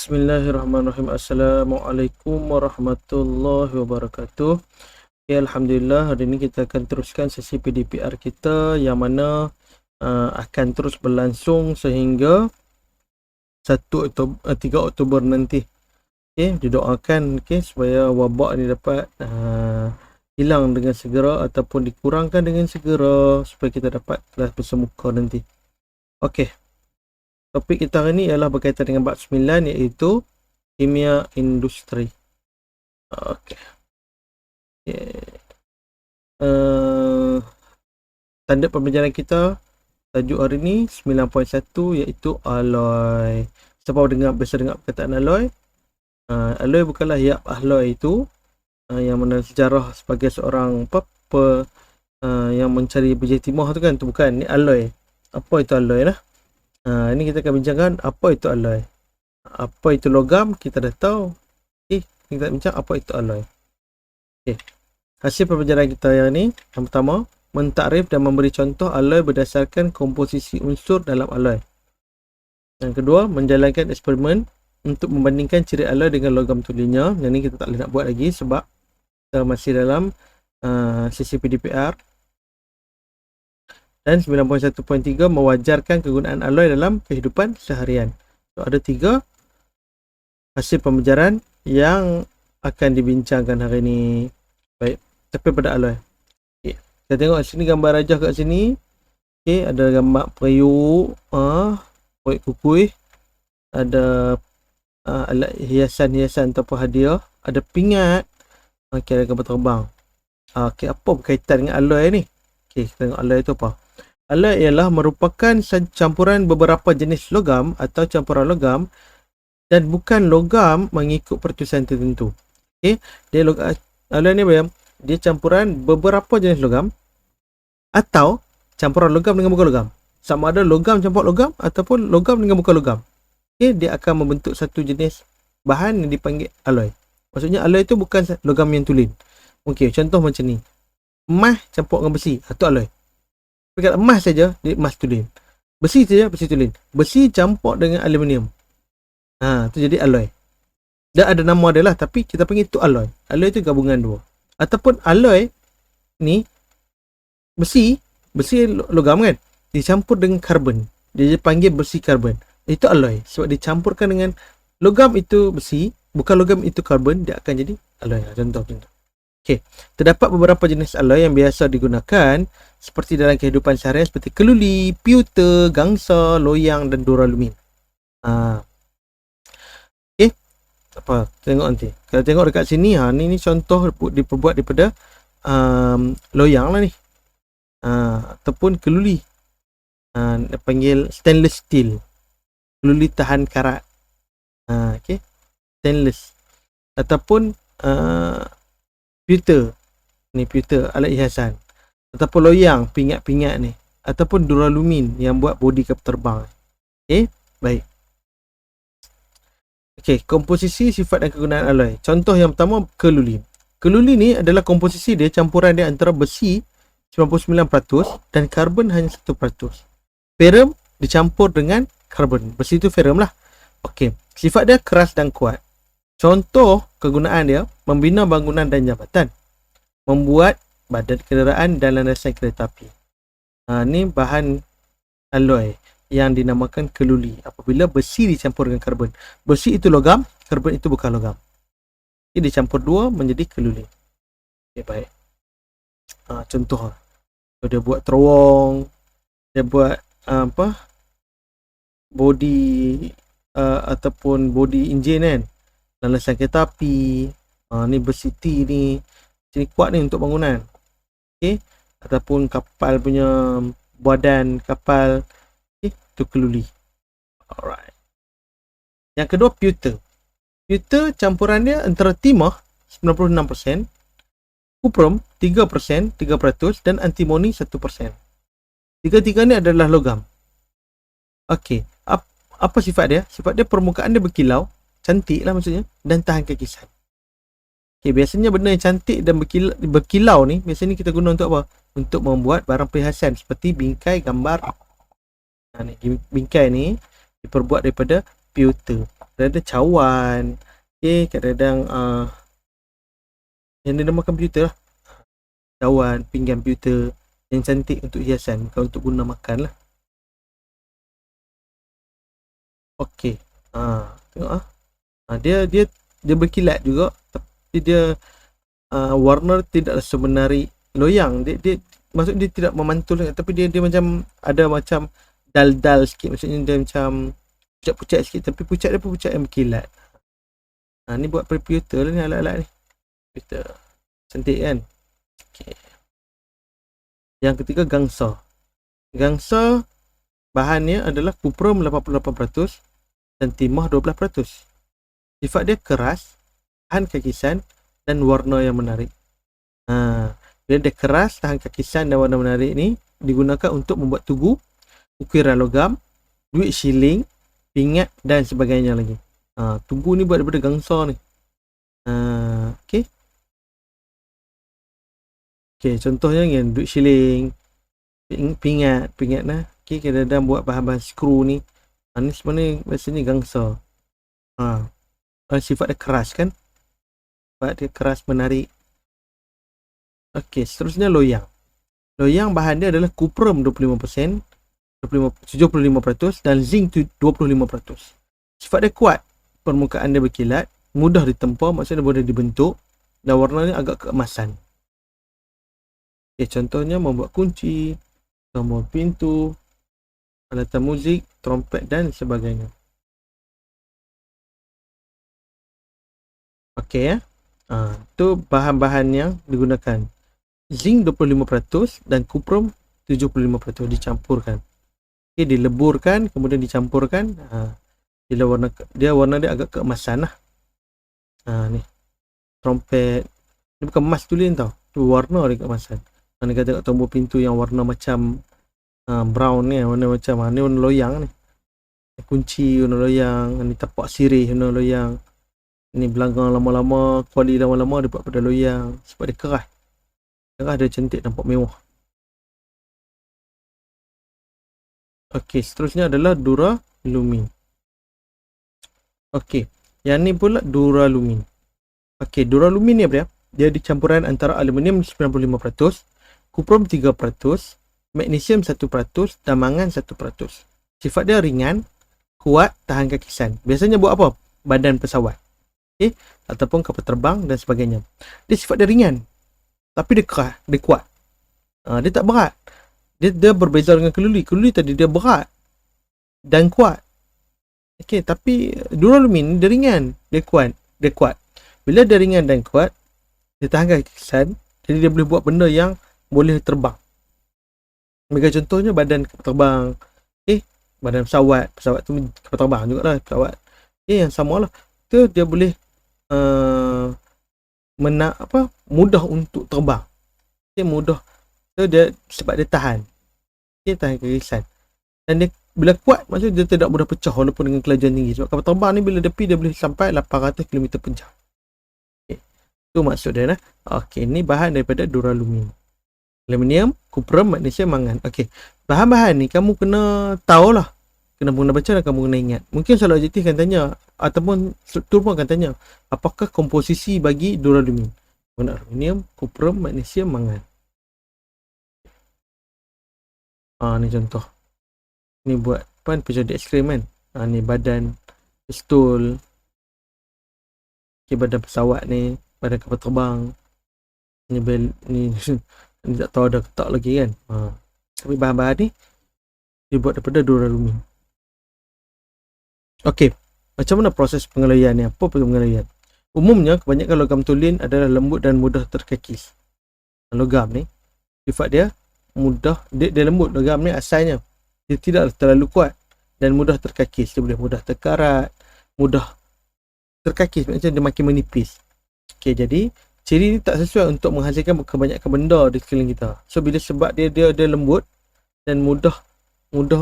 Bismillahirrahmanirrahim. Assalamualaikum warahmatullahi wabarakatuh. Okay, Alhamdulillah, hari ini kita akan teruskan sesi PDPR kita yang mana akan terus berlangsung sehingga 3 Oktober nanti. Okay, didoakan supaya wabak ni dapat hilang dengan segera ataupun dikurangkan dengan segera supaya kita dapat kelas bersemuka nanti. Okey. Topik kita hari ini ialah berkaitan dengan bab 9 iaitu kimia industri. Okey. Tanda pembelajaran kita tajuk hari ini 9.1 iaitu alloy. Siapa biasa dengar perkataan alloy? Alloy bukanlah Yap Alloy itu yang mana sejarah sebagai seorang yang mencari biji timah tu kan, tu bukan, ni alloy. Apa itu alloy lah? Ini kita akan bincangkan apa itu alloy. Apa itu logam, kita dah tahu. Kita bincang apa itu alloy. Hasil pembelajaran kita yang ni, yang pertama, mentakrif dan memberi contoh alloy berdasarkan komposisi unsur dalam alloy. Yang kedua, menjalankan eksperimen untuk membandingkan ciri alloy dengan logam tulinya. Yang ni kita tak boleh nak buat lagi sebab kita masih dalam sesi PDPR. Dan 9.1.3 mewajarkan kegunaan alloy dalam kehidupan seharian. So, ada 3 hasil pembelajaran yang akan dibincangkan hari ini. Baik, tapi pada alloy. Kita tengok sini gambar rajah kat sini. Ada gambar periuk, periuk kukui. Ada alat hiasan-hiasan ataupun hadiah. Ada pingat. Ada gambar terbang. Apa berkaitan dengan alloy ni? Kita tengok alloy itu apa. Alloy ialah merupakan campuran beberapa jenis logam atau campuran logam dan bukan logam mengikut pertusan tertentu. Alloy ni dia campuran beberapa jenis logam atau campuran logam dengan bukan logam. Sama ada logam campur logam ataupun logam dengan bukan logam. Dia akan membentuk satu jenis bahan yang dipanggil alloy. Maksudnya alloy itu bukan logam yang tulen. Contoh macam ni. Emas campur dengan besi, itu alloy. Tapi kalau emas saja, dia emas tulen. Besi saja, besi tulen. Besi campur dengan aluminium. Itu jadi alloy. Dah ada nama dia lah, tapi kita panggil itu alloy. Alloy itu gabungan dua. Ataupun alloy ni besi logam kan, dicampur dengan karbon. Dia panggil besi karbon. Itu alloy. Sebab dicampurkan dengan logam itu besi, bukan logam itu karbon, dia akan jadi alloy. Contoh. Terdapat beberapa jenis alloy yang biasa digunakan seperti dalam kehidupan seharian seperti keluli, pewter, gangsa, loyang dan duralumin. Tengok nanti. Kalau tengok dekat sini, ni contoh diperbuat daripada loyang lah ni. Ataupun keluli. Dia panggil stainless steel. Keluli tahan karat. Stainless. Ataupun pewter. Ni pewter, alat hiasan. Ataupun loyang, pingat-pingat ni. Ataupun duralumin yang buat bodi kapal terbang. Baik. Komposisi, sifat dan kegunaan alloy. Contoh yang pertama, keluli. Keluli ni adalah komposisi dia, campuran dia antara besi 99% dan karbon hanya 1%. Ferrum dicampur dengan karbon. Besi itu ferrum lah. Sifat dia keras dan kuat. Contoh kegunaan dia, membina bangunan dan jambatan, membuat badan kenderaan dan landasan kereta api. Ni bahan alloy yang dinamakan keluli. Apabila besi dicampur dengan karbon. Besi itu logam, karbon itu bukan logam. Dia dicampur dua menjadi keluli. Baik. Contoh. Dia buat terowong, dia buat body ataupun body engine kan, landasan kereta api. Ni besi T ni. Sini kuat ni untuk bangunan. Ataupun kapal punya badan kapal. Itu keluli. Alright. Yang kedua, pewter. Pewter campuran dia antara timah 96%, kuprum 3%, dan antimoni 1%. Tiga-tiga ni adalah logam. Apa sifat dia? Sifat dia, permukaan dia berkilau, cantik lah maksudnya, dan tahan kekisan. Biasanya benda yang cantik dan berkilau ni, biasanya kita guna untuk apa? Untuk membuat barang perhiasan seperti bingkai gambar. Bingkai ni diperbuat daripada pewter. kadang-kadang cawan, okey, kadang-kadang yang dinamakan komputer lah, cawan, pinggan komputer yang cantik untuk hiasan, bukan untuk guna makan lah. Okey, tengok dia dia dia berkilat juga, tapi dia warna tidaklah semenarik loyang. Dia maksud dia tidak memantul sangat, tapi dia macam ada macam dal-dal sikit, maksudnya dia macam pucat-pucat sikit, tapi pucat dia pun pucat yang berkilat. Ni buat komputer lah ni, alat-alat ni komputer cantik kan. Okay. Yang ketiga, gangsa. Gangsa bahannya adalah kuprum 88% dan timah 12%. Sifat dia keras, tahan kakisan dan warna yang menarik. Bila dia keras, tahan kakisan dan warna menarik ni digunakan untuk membuat tugu, ukiran logam, duit shilling, pingat dan sebagainya lagi. Tugu ni buat daripada gangsa ni. Okey. Okey, contohnya kan duit shilling, pingat lah. Okey, kadang-kadang buat bahan-bahan skru ni. Ni sebenarnya biasanya gangsa. Sifat dia keras kan? Sifat dia keras, menarik. Okey, seterusnya loyang. Loyang bahan dia adalah kuprum 25%, 75% dan zinc 25%. Sifat dia kuat, permukaan dia berkilat, mudah ditempah, maksudnya mudah dibentuk dan warnanya agak keemasan. Okay, contohnya membuat kunci, membuat pintu, alatan muzik, trompet dan sebagainya. Okey tu bahan-bahan yang digunakan. Zinc 25% dan kuprum 75% dicampurkan. Okey, dileburkan kemudian dicampurkan. Bila warna dia agak keemasan lah. Ni trompet ni bukan emas tulen tau, tu warna dia keemasan. Mana kata kat tombol pintu yang warna macam brown ni, warna macam ni warna loyang ni. Kunci warna loyang, ni tapak sirih warna loyang. Ni belanggang lama-lama, kuali lama-lama dia buat pada loyang sebab dia keras. Keras dia cantik, nampak mewah. Okey, seterusnya adalah duralumin. Okey, yang ni pula duralumin. Okey, duralumin ni apa dia? Dia dicampuran antara aluminium 95%, kuprum 3%, magnesium 1% dan mangan 1%. Sifat dia ringan, kuat, tahan kakisan. Biasanya buat apa? Badan pesawat. Okey, ataupun kapal terbang dan sebagainya. Dia sifat dia ringan, tapi dia keras, dia kuat. Dia tak berat. Dia berbeza dengan keluli. Keluli tadi dia berat dan kuat. Okey, tapi duralumin dia ringan, dia kuat. Bila dia ringan dan kuat, dia tahan kakisan, jadi dia boleh buat benda yang boleh terbang. Bagi contohnya badan kapal terbang. Badan pesawat tu kapal terbang jugalah, pesawat. Yang samalah. Tu dia boleh mudah untuk terbang. Mudah. So dia sebab dia tahan. Tahan kakisan. Dan dia bila kuat, maksudnya dia tidak mudah pecah walaupun dengan kelajuan tinggi. Sebab kapal terbang ni bila dia pergi, dia boleh sampai 800 km per jam. Tu maksud dia lah. Okey, ni bahan daripada duralumin. Aluminium, kuprum, magnesium, mangan. Okey, bahan-bahan ni kamu kena tahulah. Kena baca dan kamu kena ingat. Mungkin soal objektif akan tanya, ataupun struktur pun akan tanya, apakah komposisi bagi duralumin? Guna aluminium, kuprum, magnesium, mangan. Ni contoh. Ni buat periodic aiskrim kan. Ni badan pistol. Okay, badan pesawat ni, badan kapal terbang. Ni ni tak tahu ada ketak lagi kan. Tapi bahan-bahan ni dibuat daripada duralumin. Okey, macam mana proses pengelaian ni? Apa pengelaian? Umumnya kebanyakan logam tulen adalah lembut dan mudah terkikis. Logam ni sifat dia mudah, dia lembut. Logam ni asalnya dia tidak terlalu kuat dan mudah terkikis. Dia boleh mudah terkarat, mudah terkikis, macam dia makin menipis. Okey, jadi ciri ni tak sesuai untuk menghasilkan kebanyakan benda di sekeliling kita. So bila sebab dia lembut dan mudah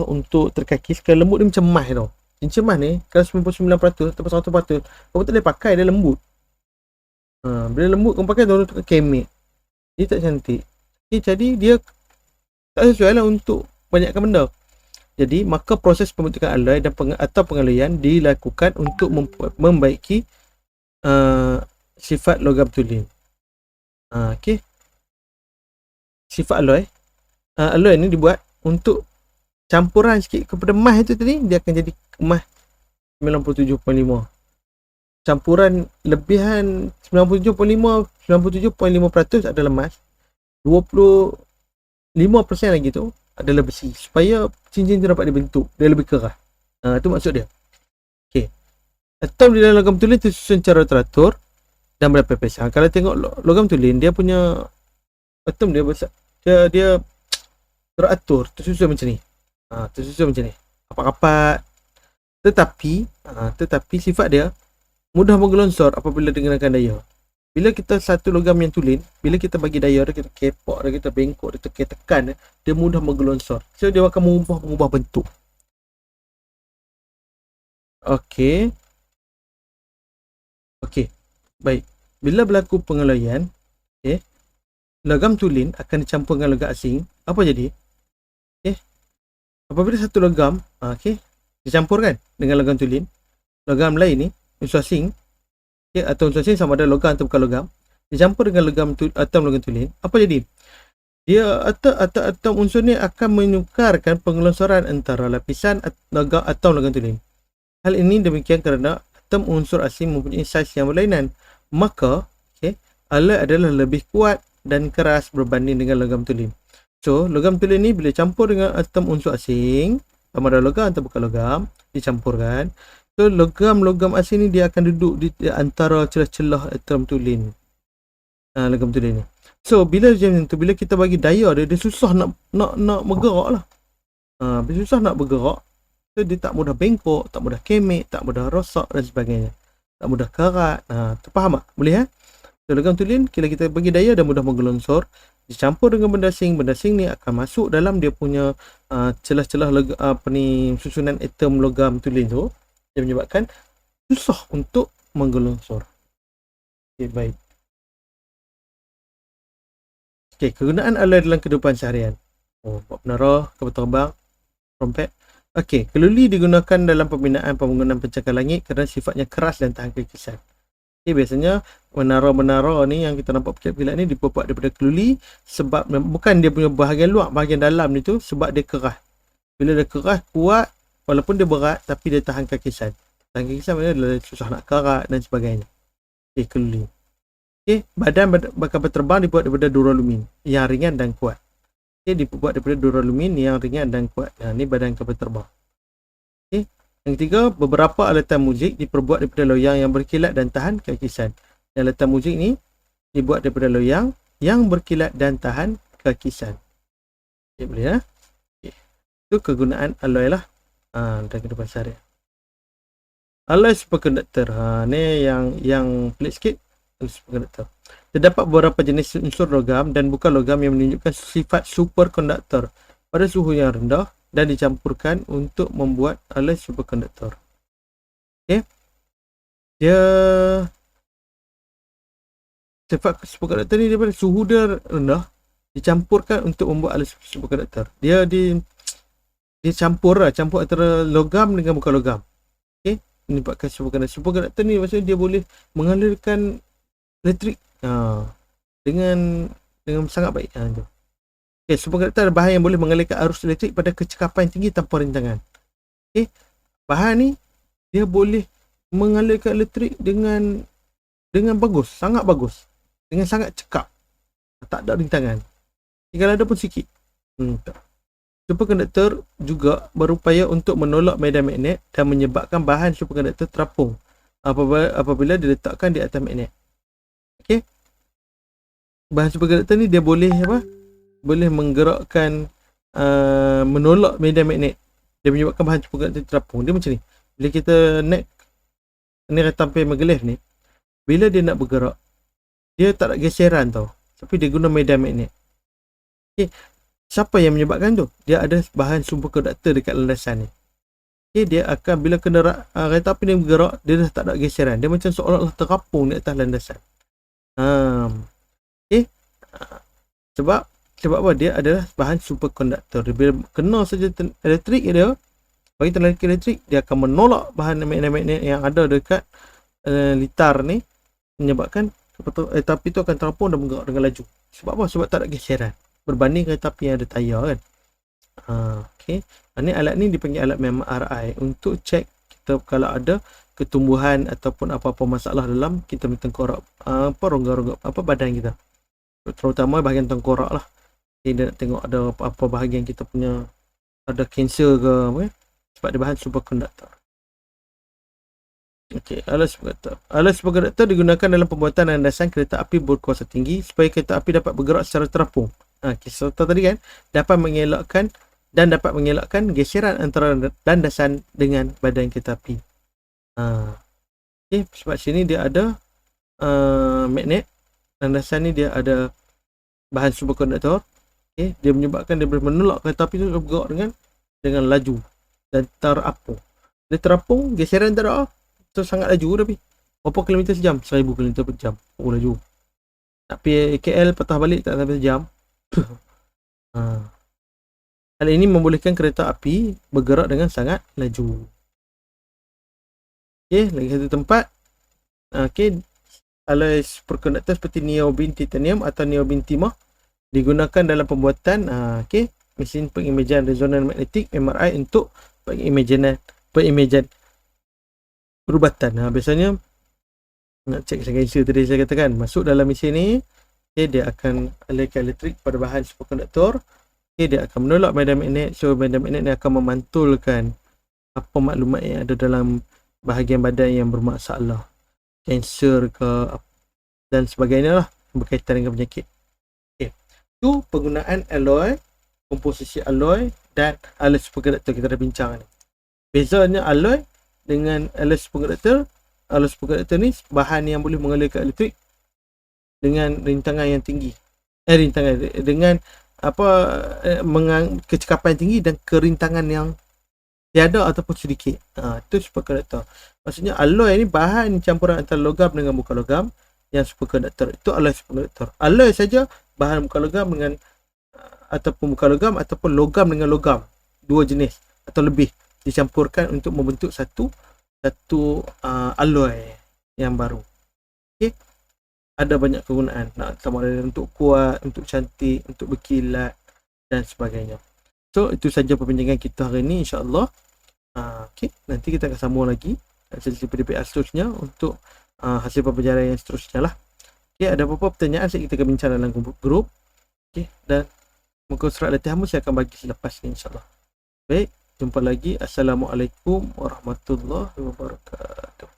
untuk terkikis. Kalau lembut ni macam emas tau. Cincin emas ni kalau 99% atau 100% kamu tak boleh pakai, dia lembut. Bila lembut kamu pakai tu kemek, dia tak cantik. Jadi dia tak sesuai lah untuk banyakkan benda. Jadi maka proses pembentukan alloy dan atau pengalloyan dilakukan untuk membaiki sifat logam tulin. Okey. Sifat alloy. Alloy ni dibuat untuk campuran sikit kepada emas itu tadi, dia akan jadi emas 97.5. Campuran lebihan 97.5% adalah emas. 25% lagi tu adalah besi, supaya cincin tu dapat dibentuk, dia lebih keras. Itu maksud dia. Okey. Atom di dalam logam tulin tersusun secara teratur dan berlapis-lapis. Kalau tengok logam tulin, dia punya atom dia besar, dia teratur, tersusun macam ni. Tersusun macam ni, rapat-rapat. Tetapi sifat dia mudah menggelongsor apabila digunakan daya. Bila kita satu logam yang tulin, bila kita bagi daya dia, kita kepok dia, kita bengkok dia, kita tekan dia mudah menggelongsor. So dia akan mengubah bentuk. Okey. Baik. Bila berlaku pengalloyan, logam tulin akan dicampur dengan logam asing. Apa jadi? Apabila satu logam dicampurkan dengan logam tulin, logam lain ni, unsur asing, atau unsur asing sama ada logam atau bukan logam, dicampur dengan atom logam tulin, apa jadi? Dia atom unsur ni akan menukarkan pengelongsoran antara lapisan atom logam tulin. Hal ini demikian kerana atom unsur asing mempunyai saiz yang berlainan. Maka alloy adalah lebih kuat dan keras berbanding dengan logam tulin. So logam tulin ni bila campur dengan atom unsur asing, sama ada logam atau bukan logam, dicampurkan. So logam asing ni dia akan duduk di antara celah-celah atom tulin. Logam tulin ni. So bila macam tu, bila kita bagi daya dia susah nak bergerak lah. Bila susah nak bergerak, so dia tak mudah bengkok, tak mudah kemek, tak mudah rosak dan sebagainya. Tak mudah karat. Terfaham tak? Boleh So logam tulin, bila kita bagi daya dan mudah menggelongsor, dicampur dengan benda asing ni akan masuk dalam dia punya celah-celah susunan atom logam tulin tu, yang menyebabkan susah untuk menggelongsor. Baik. Kegunaan alloy dalam kehidupan seharian. Buat menara, kapal terbang, trompet. Keluli digunakan dalam pembinaan pembangunan pencakar langit kerana sifatnya keras dan tahan kekisan. Biasanya menara-menara ni yang kita nampak kilat-kilat ni dibuat daripada keluli, sebab bukan dia punya bahagian luar, bahagian dalam ni tu, sebab dia keras. Bila dia keras, kuat, walaupun dia berat, tapi dia tahan kekisan. Tahan kekisan maknanya adalah susah nak karat dan sebagainya. Keluli. Badan kapal terbang dibuat daripada duralumin yang ringan dan kuat. Dibuat daripada duralumin yang ringan dan kuat. Ni badan kapal terbang. Yang ketiga, beberapa alatan muzik diperbuat daripada loyang yang berkilat dan tahan kekisan. Alatan muzik ni dibuat daripada loyang yang berkilat dan tahan kekisan. Boleh Itu kegunaan alloy lah dalam kehidupan seharian. Alloy superkonduktor. Ni yang pelik sikit. Superkonduktor. Terdapat beberapa jenis unsur logam dan bukan logam yang menunjukkan sifat superkonduktor pada suhu yang rendah dan dicampurkan untuk membuat alloy superkonduktor. Dia sifat superkonduktor ni daripada suhu dia rendah, dicampurkan untuk membuat alloy superkonduktor. Dia campur antara logam dengan bukan logam. Menyebabkan superkonduktor. Superkonduktor ni maksudnya dia boleh mengalirkan elektrik dengan sangat baik. Superkonduktor adalah bahan yang boleh mengalirkan arus elektrik pada kecekapan tinggi tanpa rintangan. Bahan ni dia boleh mengalirkan elektrik dengan bagus, sangat bagus, dengan sangat cekap, tak ada rintangan. Kalau ada pun sikit. Superkonduktor juga berupaya untuk menolak medan magnet dan menyebabkan bahan superkonduktor terapung apabila diletakkan di atas magnet. Bahan superkonduktor ni dia boleh boleh menggerakkan, menolak medan magnet. Dia menyebabkan bahan superkonduktor terapung. Dia macam ni. Bila kita naik ni tampil maglef ni, bila dia nak bergerak, dia tak ada geseran tau, tapi dia guna medan magnet. Siapa yang menyebabkan tu? Dia ada bahan superkonduktor dekat landasan ni. Dia akan, bila kereta api ni bergerak, dia dah tak ada geseran. Dia macam seolah-olah terapung di atas landasan. Sebab Sebab apa? Dia adalah bahan superkonduktor. Bila kena saja elektrik dia, bagi tenaga elektrik, dia akan menolak bahan magnet-magnet yang ada dekat litar ni, menyebabkan kereta api tu akan terapung dan bergerak dengan laju. Sebab apa? Sebab tak ada geseran berbanding kereta api yang ada tayar kan. Okey. Alat ni dipanggil alat MRI untuk cek kita kalau ada ketumbuhan ataupun apa-apa masalah dalam kita punya tengkorak, rongga-rongga badan kita. Terutama bahagian tengkorak lah. Dia nak tengok ada apa-apa bahagian kita punya ada kanser ke apa ya? Sebab dia bahan superkonduktor. Okey, alat superkonduktor. Alat superkonduktor digunakan dalam pembuatan landasan kereta api berkuasa tinggi supaya kereta api dapat bergerak secara terapung. Kisah tadi kan dapat mengelakkan geseran antara landasan dengan badan kereta api. Okey, sebab sini dia ada magnet. Landasan ni dia ada bahan superkonduktor. Okey, dia menyebabkan dia boleh menolak kereta api tu bergerak dengan laju dan terapung. Dia terapung, geseran tak ada. So sangat laju tapi berapa kilometer sejam? 1000 kilometer per jam. Laju. Tapi KL patah balik tak sampai sejam. Hal ini membolehkan kereta api bergerak dengan sangat laju. Okey, lagi satu tempat. Okey, alloy superkonduktor seperti neobium titanium atau neobium timah digunakan dalam pembuatan mesin pengimejan resonan magnetik MRI untuk pengimejan perubatan. Biasanya nak cek kanser tadi saya katakan, masuk dalam mesin ni, dia akan alirkan elektrik pada bahan superkonduktor. Dia akan menolak medan magnet. So medan magnet ni akan memantulkan apa maklumat yang ada dalam bahagian badan yang bermasalah, kanser ke dan sebagainya lah, berkaitan dengan penyakit. Itu penggunaan alloy, komposisi alloy dan alat superkonduktor kita dah bincang ni. Bezanya alloy dengan alat superkonduktor ni bahan yang boleh mengalirkan elektrik dengan rintangan yang tinggi. Dengan kecekapan tinggi dan kerintangan yang tiada ataupun sedikit. Itu superkonduktor. Maksudnya alloy ni bahan campuran antara logam dengan bukan logam yang superkonduktor. Itu alloy superkonduktor. Alloy saja bahan bukan logam dengan ataupun bukan logam ataupun logam dengan logam, dua jenis atau lebih dicampurkan untuk membentuk satu alloy yang baru. Okey. Ada banyak kegunaan, sama ada untuk kuat, untuk cantik, untuk berkilat dan sebagainya. So itu saja perbincangan kita hari ini, insya-Allah. Okey, nanti kita akan sambung lagi sesi PDPA seterusnya untuk hasil pembelajaran yang seterusnya lah. Okey, ada apa-apa pertanyaan kita akan bincang dalam grup. Okey, dan muka surat latihanmu saya akan bagi selepas ni, insya-Allah. Baik, jumpa lagi. Assalamualaikum warahmatullahi wabarakatuh.